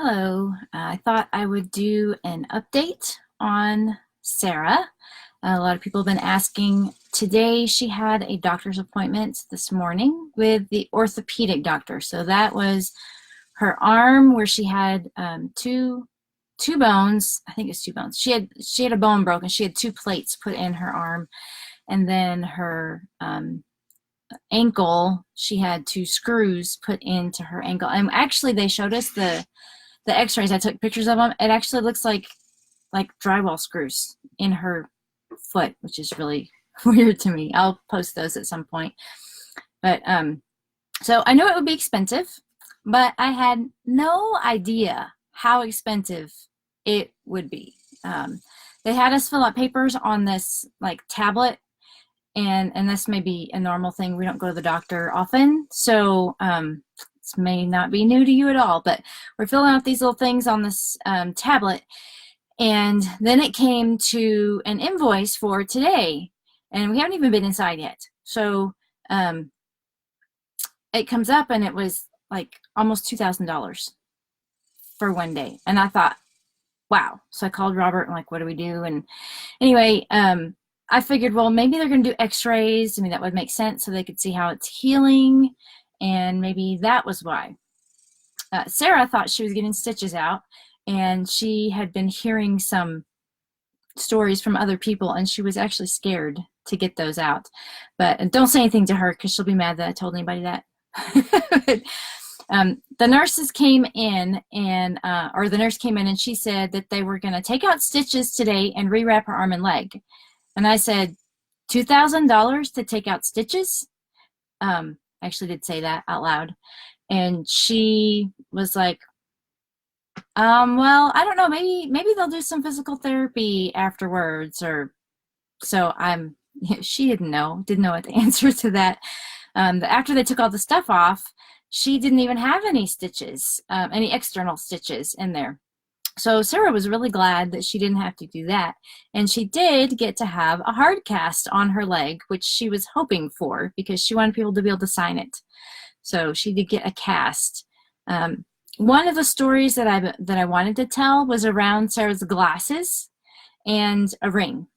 Hello. I thought I would do an update on Sarah. A lot of people have been asking. Today she had a doctor's appointment this morning with the orthopedic doctor. So that was her arm where she had two bones. I think it's two bones. She had a bone broken. She had two plates put in her arm, and then her ankle. She had two screws put into her ankle. And actually, they showed us the x-rays. I took pictures of them. It actually looks like drywall screws in her foot, which is really weird to me. I'll post those at some point. But so I knew it would be expensive, but I had no idea how expensive it would be. They had us fill out papers on this like tablet, and this may be a normal thing. We don't go to the doctor often, so this may not be new to you at all, but we're filling out these little things on this tablet, and then it came to an invoice for today, and we haven't even been inside yet. So it comes up, and it was like almost $2,000 for one day, and I thought, wow. So I called Robert and like, what do we do? And anyway, I figured, well, maybe they're going to do x-rays. I mean, that would make sense so they could see how it's healing, and maybe that was why. Sarah thought she was getting stitches out, and she had been hearing some stories from other people, and she was actually scared to get those out. But don't say anything to her because she'll be mad that I told anybody that. The nurses came in, and or the nurse came in, and she said that they were going to take out stitches today and rewrap her arm and leg. And I said, $2,000 to take out stitches? I actually did say that out loud. And she was like, well, I don't know, maybe they'll do some physical therapy afterwards, or so she didn't know what the answer to that. After they took all the stuff off, she didn't even have any stitches, any external stitches in there. So Sarah was really glad that she didn't have to do that. And she did get to have a hard cast on her leg, which she was hoping for because she wanted people to be able to sign it. So she did get a cast. One of the stories that I wanted to tell was around Sarah's glasses and a ring.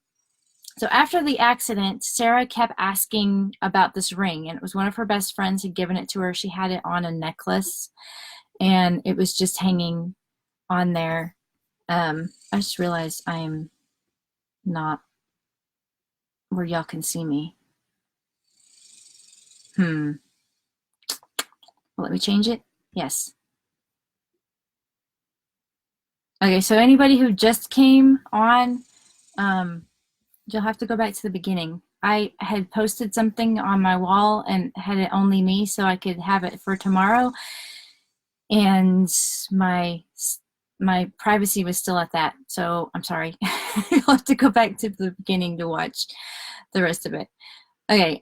So after the accident, Sarah kept asking about this ring, and it was one of her best friends had given it to her. She had it on a necklace, and it was just hanging on there. I just realized I am not where y'all can see me. Well, let me change it. Yes. Okay, so anybody who just came on, you'll have to go back to the beginning. I had posted something on my wall and had it only me so I could have it for tomorrow, and my privacy was still at that, so I'm sorry. You'll have to go back to the beginning to watch the rest of it. Okay,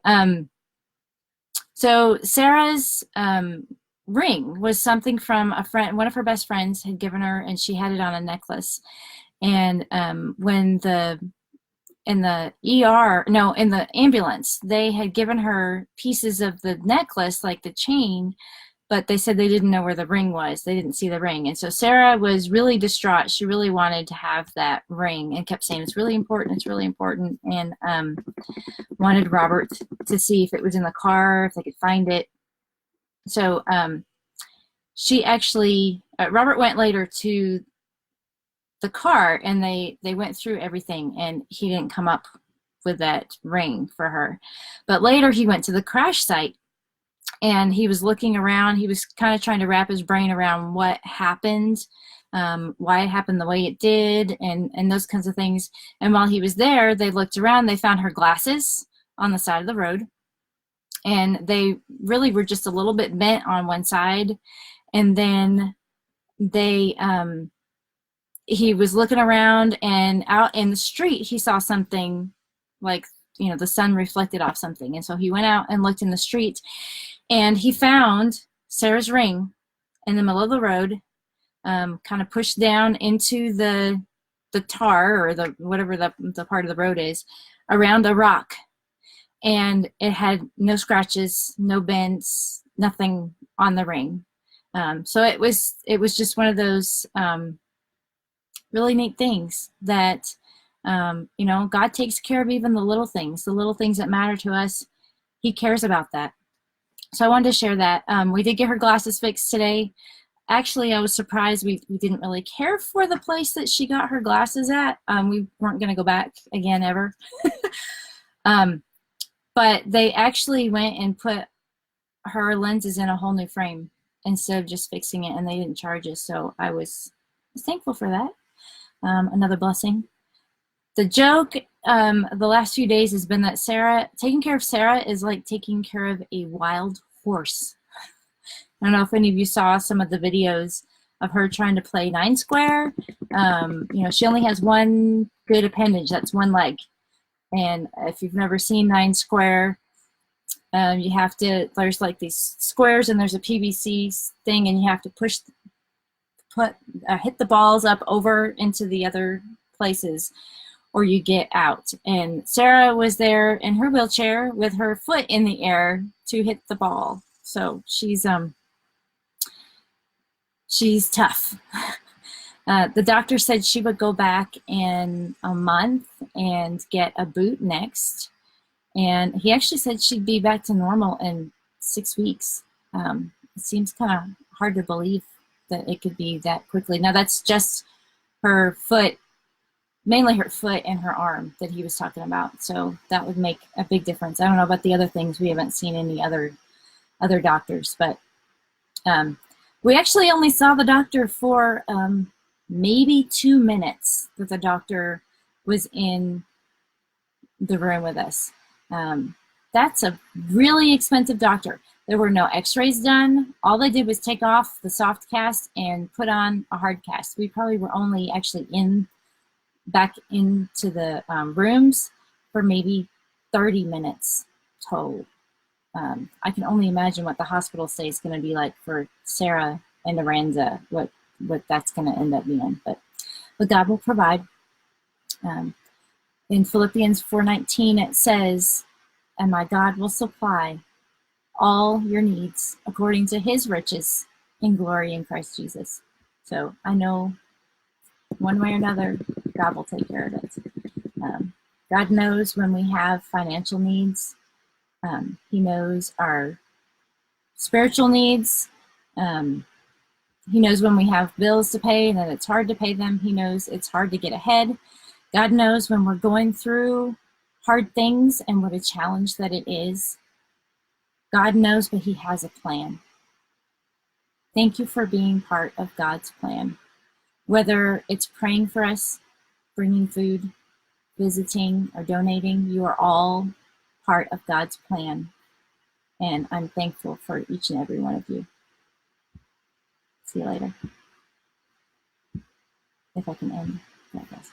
so Sarah's ring was something from a friend, one of her best friends had given her, and she had it on a necklace. And when in the ambulance, they had given her pieces of the necklace, like the chain, but they said they didn't know where the ring was. They didn't see the ring. And so Sarah was really distraught. She really wanted to have that ring and kept saying, it's really important, it's really important, and wanted Robert to see if it was in the car, if they could find it. So she actually, Robert went later to the car, and they went through everything, and he didn't come up with that ring for her. But later he went to the crash site, and he was looking around. He was kind of trying to wrap his brain around what happened, why it happened the way it did, and those kinds of things. And while he was there, they looked around. They found her glasses on the side of the road, and they really were just a little bit bent on one side. And then he was looking around, and out in the street he saw something like, the sun reflected off something. And so he went out and looked in the street, and he found Sarah's ring in the middle of the road, kind of pushed down into the tar, or the whatever the part of the road is, around a rock. And it had no scratches, no bends, nothing on the ring. So it was just one of those really neat things that, you know, God takes care of even the little things that matter to us. He cares about that. So I wanted to share that. We did get her glasses fixed today. Actually, I was surprised we didn't really care for the place that she got her glasses at. We weren't going to go back again ever. But they actually went and put her lenses in a whole new frame instead of just fixing it, and they didn't charge us. So I was thankful for that. Another blessing. The joke the last few days has been that taking care of Sarah is like taking care of a wild horse. I don't know if any of you saw some of the videos of her trying to play 9 square. You know, she only has one good appendage. That's one leg. And if you've never seen 9 square, you have to, there's like these squares and there's a PVC thing, and you have to hit the balls up over into the other places, or you get out. And Sarah was there in her wheelchair with her foot in the air to hit the ball. So she's tough. The doctor said she would go back in a month and get a boot next. And he actually said she'd be back to normal in 6 weeks. It seems kind of hard to believe that it could be that quickly. Now that's just her foot, mainly her foot and her arm that he was talking about. So that would make a big difference. I don't know about the other things. We haven't seen any other doctors, but we actually only saw the doctor for maybe 2 minutes that the doctor was in the room with us. That's a really expensive doctor. There were no x-rays done. All they did was take off the soft cast and put on a hard cast. We probably were only actually back into the rooms for maybe 30 minutes total. I can only imagine what the hospital stay is going to be like for Sarah and Aranza, what that's going to end up being. But God will provide. In Philippians 4:19, it says, "And my God will supply all your needs according to his riches in glory in Christ Jesus." So I know one way or another, God will take care of it. God knows when we have financial needs. He knows our spiritual needs. He knows when we have bills to pay and that it's hard to pay them. He knows it's hard to get ahead. God knows when we're going through hard things and what a challenge that it is. God knows, but he has a plan. Thank you for being part of God's plan. Whether it's praying for us, bringing food, visiting, or donating, you are all part of God's plan. And I'm thankful for each and every one of you. See you later. If I can end that, guys.